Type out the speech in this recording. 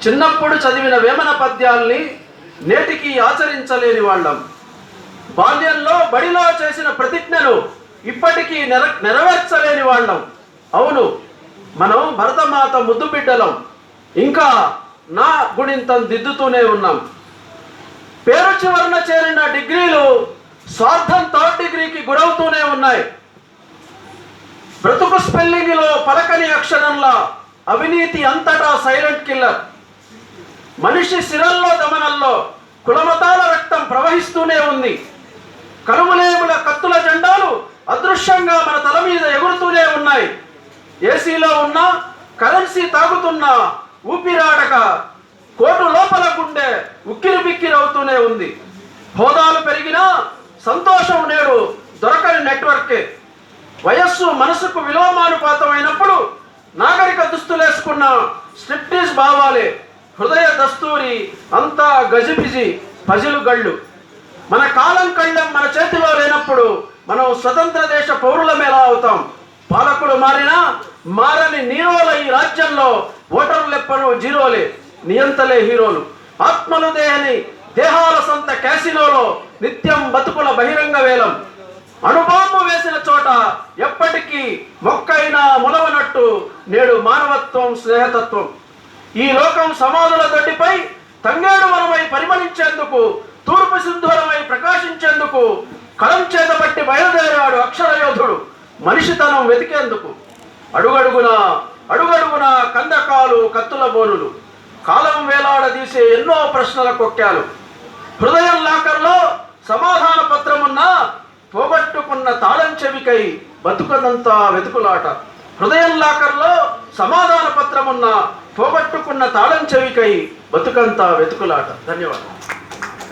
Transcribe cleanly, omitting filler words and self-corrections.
చిన్నప్పుడు చదివిన వేమన పద్యాల్ని నేటికి ఆచరించలేని వాళ్ళం. బాల్యంలో బడిలో చేసిన ప్రతిజ్ఞను ఇప్పటికీ నెరవేర్చలేని వాళ్ళం. అవును, మనం భరతమాత ముద్దు బిడ్డలం. ఇంకా నా గుణింతం దిద్దుతూనే ఉన్నాం. పేరు చివరన చేరిన డిగ్రీలు స్వార్థం థర్డ్ డిగ్రీకి గురవుతూనే ఉన్నాయి. బ్రతుకు స్పెల్లింగ్లో పలకని అక్షరంలా అవినీతి అంతటా సైలెంట్ కిల్లర్. మనిషి శిరల్లో దమనంలో కులమతాల రక్తం ప్రవహిస్తూనే ఉంది. కరువులేముల కత్తుల జెండాలు అదృశ్యంగా మన తల మీద ఎగురుతూనే ఉన్నాయి. ఏసీలో ఉన్న కరెన్సీ తాగుతున్నా ఊపిరాడక కోటు లోపల గుండె ఉక్కిరి బిక్కిరవుతూనే ఉంది. హోదాలు పెరిగినా సంతోషం నేడు దొరకని నెట్వర్కే. వయస్సు మనసుకు విలోమానుపాతమైనప్పుడు నాగరిక దుస్తులేసుకున్న స్ట్రిప్టీస్ భావాలే. హృదయ దస్తూరి అంతా గజిబిజి పజిలు గళ్ళు. మన కాలం కళ్ళెం మన చేతిలో లేనప్పుడు మనం స్వతంత్ర దేశ పౌరులం ఎలా అవుతాం? పాలకులు మారినా మారని నీరోల ఈ రాజ్యంలో ఓటర్లెప్పను జీరోలే, నియంతలే హీరోలు. ఆత్మలు దేహని దేహాల సొంత క్యాసినోలో నిత్యం బతుకుల బహిరంగ వేలం. అణుబాంబు వేసిన చోట ఎప్పటికీ మొక్కైనా మొలవనట్టు నేడు మానవత్వం స్నేహతత్వం. ఈ లోకం సమాధుల దొడ్డిపై తంగేడు వనమై పరిమళించేందుకు, తూర్పు సింధూరమై ప్రకాశించేందుకు కలం చేతబట్టి బయలుదేరాడు అక్షరయోధుడు మనిషితనం వెతికేందుకు. అడుగడుగున కందకాలు కత్తుల బోనులు, కాలం వేలాడదీసే ఎన్నో ప్రశ్నల కొక్కాలు. హృదయం లాకర్లో సమాధాన పత్రమున్నా పోగొట్టుకున్న తాళం చెవికై బతుకనంతా వెతుకులాట. హృదయం లాకర్లో సమాధాన పత్రమున్నా పోగొట్టుకున్న తాళం చెవికై బతుకంతా వెతుకులాట. ధన్యవాదాలు.